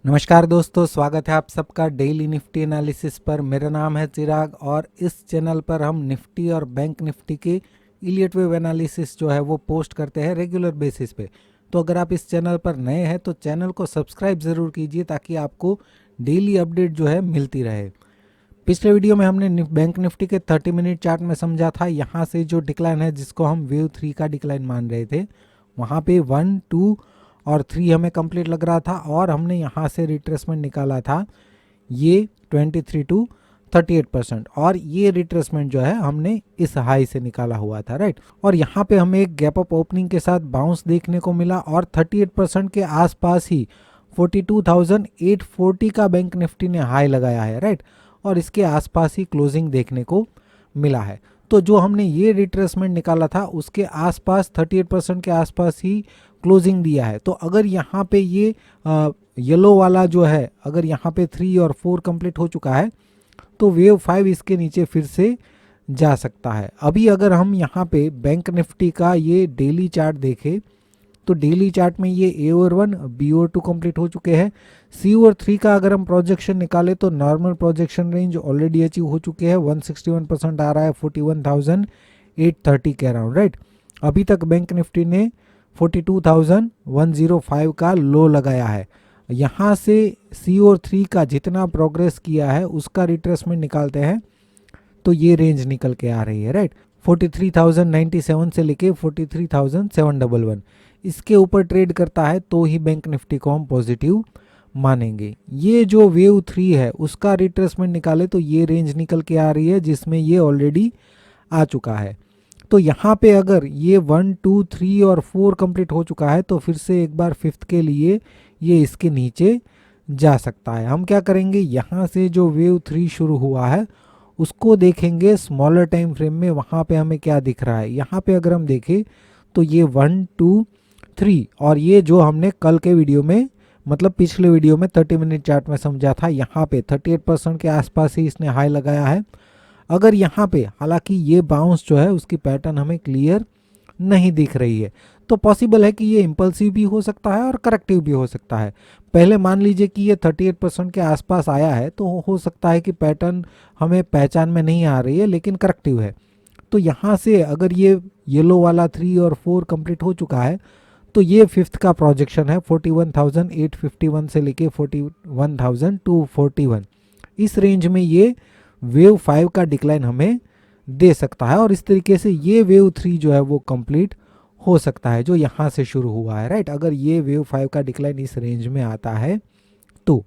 नमस्कार दोस्तों, स्वागत है आप सबका डेली निफ्टी एनालिसिस पर। मेरा नाम है चिराग और इस चैनल पर हम निफ्टी और बैंक निफ्टी के इलियट वेव एनालिसिस जो है वो पोस्ट करते हैं रेगुलर बेसिस पे। तो अगर आप इस चैनल पर नए हैं तो चैनल को सब्सक्राइब ज़रूर कीजिए ताकि आपको डेली अपडेट जो है मिलती रहे। पिछले वीडियो में हमने बैंक निफ्टी के 30 मिनट चार्ट में समझा था, यहाँ से जो डिक्लाइन है जिसको हम वेव 3 का डिक्लाइन मान रहे थे, वहाँ पे 1, 2 और 3 हमें कंप्लीट लग रहा था और हमने यहाँ से रिट्रेसमेंट निकाला था ये 23 टू 38% और ये रिट्रेसमेंट जो है हमने इस हाई से निकाला हुआ था, राइट। और यहाँ पे हमें एक गैप अप ओपनिंग के साथ बाउंस देखने को मिला और 38% के आसपास ही 42,840 का बैंक निफ्टी ने हाई लगाया है, राइट। और इसके आसपास ही क्लोजिंग देखने को मिला है। तो जो हमने ये रिट्रेसमेंट निकाला था उसके आसपास 38% के आसपास ही क्लोजिंग दिया है। तो अगर यहाँ पे ये येलो वाला जो है, अगर यहाँ पे 3 और 4 कंप्लीट हो चुका है तो वेव 5 इसके नीचे फिर से जा सकता है। अभी अगर हम यहाँ पे बैंक निफ्टी का ये डेली चार्ट देखें तो डेली चार्ट में ये ए और 1 बी और 2 कंप्लीट हो चुके हैं। सी और 3 का अगर हम प्रोजेक्शन निकालें तो normal projection range already achieve हो चुके हैं। 161% आ रहा है 41,830 के अराउंड, राइट। अभी तक बैंक निफ्टी ने 42,105 का लो लगाया है। यहाँ से सी और 3 का जितना प्रोग्रेस किया है उसका रिट्रेसमेंट निकालते हैं तो ये रेंज निकल के आ रही है, राइट। 43,097 से लेके 43,711 इसके ऊपर ट्रेड करता है तो ही बैंक निफ्टी को हम पॉजिटिव मानेंगे। ये जो वेव 3 है उसका रिट्रेसमेंट निकाले तो ये रेंज निकल के आ रही है जिसमें ये ऑलरेडी आ चुका है। तो यहाँ पे अगर ये 1, 2, 3 और 4 कंप्लीट हो चुका है तो फिर से एक बार 5th के लिए ये इसके नीचे जा सकता है। हम क्या करेंगे, यहाँ से जो वेव 3 शुरू हुआ है उसको देखेंगे स्मॉलर टाइम फ्रेम में, वहाँ पे हमें क्या दिख रहा है। यहाँ पे अगर हम देखें तो ये 1, 2, 3 और ये जो हमने कल के वीडियो में मतलब पिछले वीडियो में 30 मिनट चार्ट में समझा था, यहाँ पे 38% के आसपास ही इसने हाई लगाया है। अगर यहाँ पे हालांकि ये बाउंस जो है उसकी पैटर्न हमें क्लियर नहीं दिख रही है तो पॉसिबल है कि ये इम्पल्सिव भी हो सकता है और करेक्टिव भी हो सकता है। पहले मान लीजिए कि ये 38% के आसपास आया है तो हो सकता है कि पैटर्न हमें पहचान में नहीं आ रही है लेकिन करेक्टिव है। तो यहाँ से अगर ये येलो वाला 3 और 4 कंप्लीट हो चुका है तो ये 5th का प्रोजेक्शन है 41,851 से लेके 41,241 इस रेंज में ये वेव 5 का डिक्लाइन हमें दे सकता है और इस तरीके से ये वेव 3 जो है वो कंप्लीट हो सकता है जो यहाँ से शुरू हुआ है, राइट। अगर ये वेव 5 का डिक्लाइन इस रेंज में आता है तो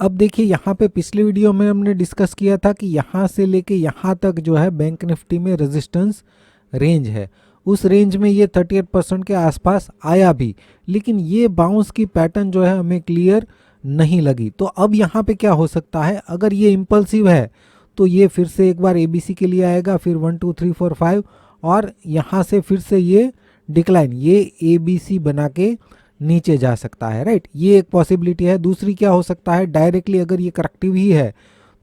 अब देखिए यहाँ पे पिछले वीडियो में हमने डिस्कस किया था कि यहाँ से लेके यहाँ तक जो है बैंक निफ्टी में रेजिस्टेंस रेंज है। उस रेंज में ये 38% के आसपास आया भी, लेकिन ये बाउंस की पैटर्न जो है हमें क्लियर नहीं लगी। तो अब यहाँ पे क्या हो सकता है, अगर ये इम्पल्सिव है तो ये फिर से एक बार ABC के लिए आएगा, फिर 1, 2, 3, 4, 5 और यहाँ से फिर से ये डिक्लाइन ये ABC बना के नीचे जा सकता है, राइट। ये एक पॉसिबिलिटी है। दूसरी क्या हो सकता है, डायरेक्टली अगर ये करेक्टिव ही है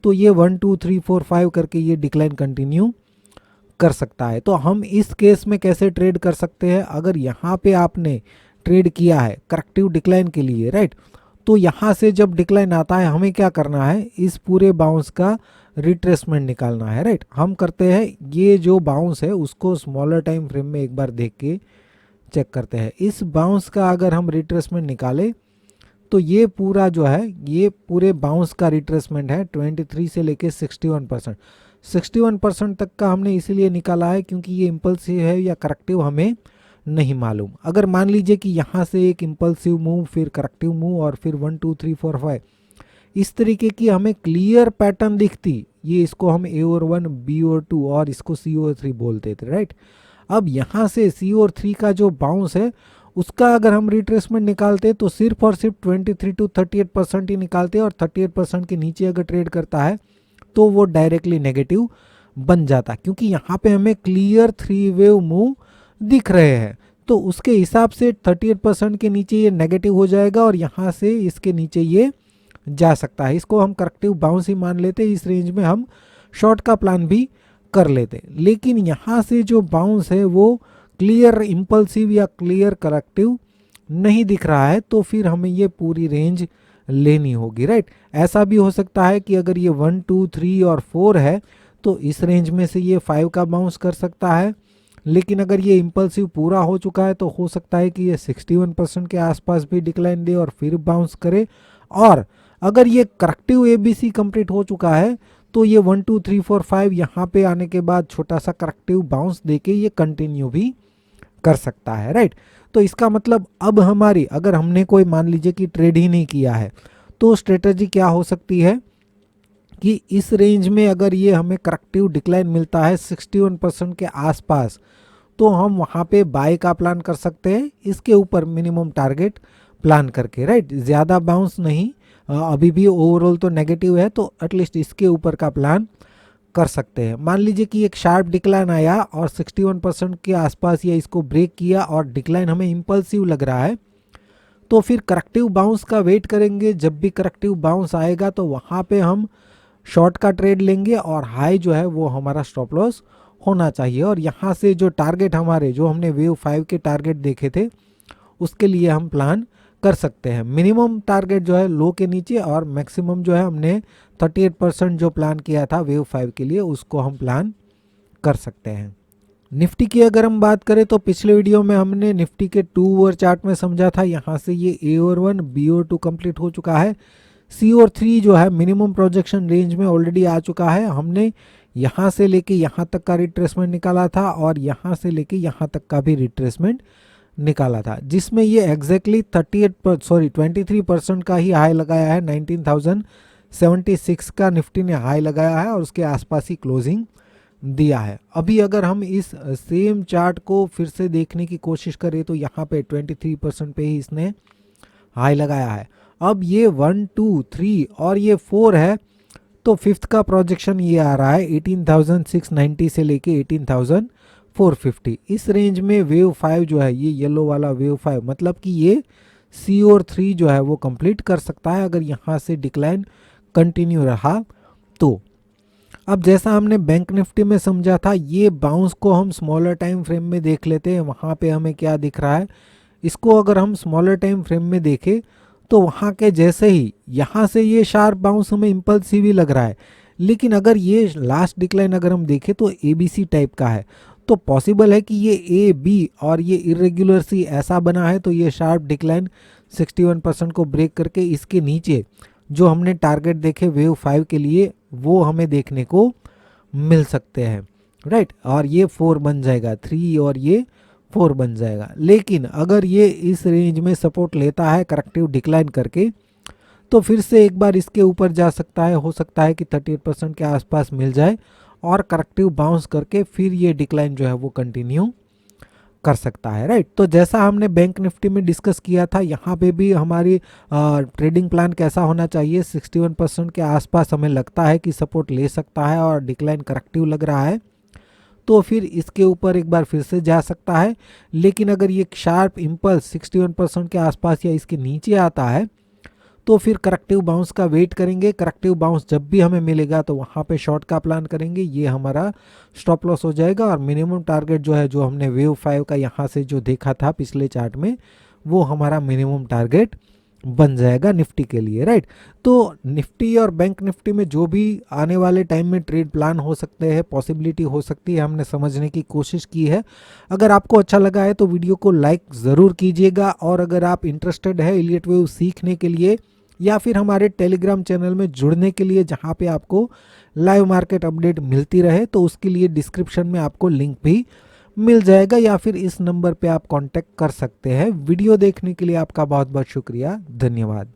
तो ये 1, 2, 3, 4, 5 करके ये डिक्लाइन कंटिन्यू कर सकता है। तो हम इस केस में कैसे ट्रेड कर सकते हैं, अगर यहाँ पे आपने ट्रेड किया है करेक्टिव डिक्लाइन के लिए, राइट, तो यहाँ से जब डिक्लाइन आता है हमें क्या करना है, इस पूरे बाउंस का रिट्रेसमेंट निकालना है, राइट। हम करते हैं ये जो बाउंस है उसको स्मॉलर टाइम फ्रेम में एक बार देख के चेक करते हैं। इस बाउंस का अगर हम रिट्रेसमेंट निकालें तो ये पूरा जो है ये पूरे बाउंस का रिट्रेसमेंट है 23 से लेके 61%। 61% तक का हमने इसीलिए निकाला है क्योंकि ये इम्पल्सिव है या करेक्टिव हमें नहीं मालूम। अगर मान लीजिए कि यहाँ से एक इम्पल्सिव मूव, फिर करेक्टिव मूव और फिर 1, 2, 3, 4, 5 इस तरीके की हमें क्लियर पैटर्न दिखती, ये इसको हम ए और 1 बी और 2 और इसको सी और 3 बोलते थे, राइट। अब यहाँ से सी और 3 का जो बाउंस है उसका अगर हम रिट्रेसमेंट निकालते तो सिर्फ और सिर्फ 23 टू 38% ही निकालते और 38% के नीचे अगर ट्रेड करता है तो वो डायरेक्टली नेगेटिव बन जाता, क्योंकि यहाँ पे हमें क्लियर 3 वेव मूव दिख रहे हैं। तो उसके हिसाब से 38% के नीचे ये नेगेटिव हो जाएगा और यहाँ से इसके नीचे ये जा सकता है। इसको हम करेक्टिव बाउंस ही मान लेते, इस रेंज में हम शॉर्ट का प्लान भी कर लेते। लेकिन यहाँ से जो बाउंस है वो क्लियर इम्पल्सिव या क्लियर करेक्टिव नहीं दिख रहा है तो फिर हमें ये पूरी रेंज लेनी होगी, राइट। ऐसा भी हो सकता है कि अगर ये 1 2 3 और 4 है तो इस रेंज में से ये 5 का बाउंस कर सकता है, लेकिन अगर ये इम्पल्सिव पूरा हो चुका है तो हो सकता है कि ये 61% के आसपास भी डिक्लाइन दे और फिर बाउंस करे। और अगर ये करेक्टिव एबीसी कंप्लीट हो चुका है तो ये 1 2 3 4 5 यहाँ पे आने के बाद छोटा सा करेक्टिव बाउंस देके ये कंटिन्यू भी कर सकता है, राइट। तो इसका मतलब अब हमारी, अगर हमने कोई मान लीजिए कि ट्रेड ही नहीं किया है, तो स्ट्रेटजी क्या हो सकती है कि इस रेंज में अगर ये हमें करेक्टिव डिक्लाइन मिलता है 61% के आसपास, तो हम वहाँ पे बाय का प्लान कर सकते हैं, इसके ऊपर मिनिमम टारगेट प्लान करके, राइट। ज़्यादा बाउंस नहीं, अभी भी ओवरऑल तो नेगेटिव है, तो एटलीस्ट इसके ऊपर का प्लान कर सकते हैं। मान लीजिए कि एक शार्प डिक्लाइन आया और 61% के आसपास ये इसको ब्रेक किया और डिक्लाइन हमें इम्पल्सिव लग रहा है, तो फिर करेक्टिव बाउंस का वेट करेंगे। जब भी करेक्टिव बाउंस आएगा तो वहाँ पे हम शॉर्ट का ट्रेड लेंगे और हाई जो है वो हमारा स्टॉप लॉस होना चाहिए। और यहाँ से जो टारगेट हमारे, जो हमने वेव 5 के टारगेट देखे थे, उसके लिए हम प्लान कर सकते हैं। मिनिमम टारगेट जो है लो के नीचे और मैक्सिमम जो है हमने 38% जो प्लान किया था वेव 5 के लिए, उसको हम प्लान कर सकते हैं। निफ्टी की अगर हम बात करें तो पिछले वीडियो में हमने निफ्टी के 2 आवर चार्ट में समझा था, यहाँ से ये ए और 1 बी और 2 कंप्लीट हो चुका है, सी और 3 जो है मिनिमम प्रोजेक्शन रेंज में ऑलरेडी आ चुका है। हमने यहाँ से लेके यहाँ तक का रिट्रेसमेंट निकाला था और यहाँ से लेके यहाँ तक का भी रिट्रेसमेंट निकाला था, जिसमें ये एग्जैक्टली 23% का ही हाई लगाया है। 19,076 का निफ्टी ने हाई लगाया है और उसके आसपास ही क्लोजिंग दिया है। अभी अगर हम इस सेम चार्ट को फिर से देखने की कोशिश करें तो यहाँ पे 23% पे ही इसने हाई लगाया है। अब ये 1 2 3 और ये 4 है, तो फिफ्थ का प्रोजेक्शन ये आ रहा है 18,690 से लेके 18,450। इस रेंज में वेव 5 जो है, ये येलो वाला वेव 5, मतलब कि ये सी और 3 जो है वो कंप्लीट कर सकता है अगर यहाँ से डिक्लाइन कंटिन्यू रहा तो। अब जैसा हमने बैंक निफ्टी में समझा था, ये बाउंस को हम स्मॉलर टाइम फ्रेम में देख लेते हैं। वहाँ पे हमें क्या दिख रहा है, इसको अगर हम स्मॉलर टाइम फ्रेम में देखें तो वहाँ के जैसे ही यहाँ से ये शार्प बाउंस हमें इम्पल्सिव ही लग रहा है, लेकिन अगर ये लास्ट डिक्लाइन अगर हम देखें तो एबीसी टाइप का है, तो पॉसिबल है कि ये ए बी और ये इरेगुलर सी ऐसा बना है, तो ये शार्प डिक्लाइन 61% को ब्रेक करके इसके नीचे जो हमने टारगेट देखे वेव 5 के लिए वो हमें देखने को मिल सकते हैं, राइट। और ये 4 बन जाएगा, 3 और ये 4 बन जाएगा। लेकिन अगर ये इस रेंज में सपोर्ट लेता है करेक्टिव डिक्लाइन करके, तो फिर से एक बार इसके ऊपर जा सकता है, हो सकता है कि 38% के आसपास मिल जाए और करेक्टिव बाउंस करके फिर ये डिक्लाइन जो है वो कंटिन्यू कर सकता है, राइट। तो जैसा हमने बैंक निफ्टी में डिस्कस किया था, यहाँ पे भी हमारी ट्रेडिंग प्लान कैसा होना चाहिए, 61% के आसपास हमें लगता है कि सपोर्ट ले सकता है और डिक्लाइन करेक्टिव लग रहा है, तो फिर इसके ऊपर एक बार फिर से जा सकता है। लेकिन अगर ये शार्प इम्पल्स 61% के आसपास या इसके नीचे आता है तो फिर करेक्टिव बाउंस का वेट करेंगे। करेक्टिव बाउंस जब भी हमें मिलेगा तो वहाँ पे शॉर्ट का प्लान करेंगे, ये हमारा स्टॉप लॉस हो जाएगा। और मिनिमम टारगेट जो है, जो हमने वेव 5 का यहाँ से जो देखा था पिछले चार्ट में, वो हमारा मिनिमम टारगेट बन जाएगा निफ्टी के लिए, राइट। तो निफ्टी और बैंक निफ्टी में जो भी आने वाले टाइम में ट्रेड प्लान हो सकते हैं, पॉसिबिलिटी हो सकती है, हमने समझने की कोशिश की है। अगर आपको अच्छा लगा है तो वीडियो को लाइक ज़रूर कीजिएगा, और अगर आप इंटरेस्टेड है इलियट वेव सीखने के लिए या फिर हमारे टेलीग्राम चैनल में जुड़ने के लिए, जहां पे आपको लाइव मार्केट अपडेट मिलती रहे, तो उसके लिए डिस्क्रिप्शन में आपको लिंक भी मिल जाएगा, या फिर इस नंबर पे आप कांटेक्ट कर सकते हैं। वीडियो देखने के लिए आपका बहुत बहुत शुक्रिया, धन्यवाद।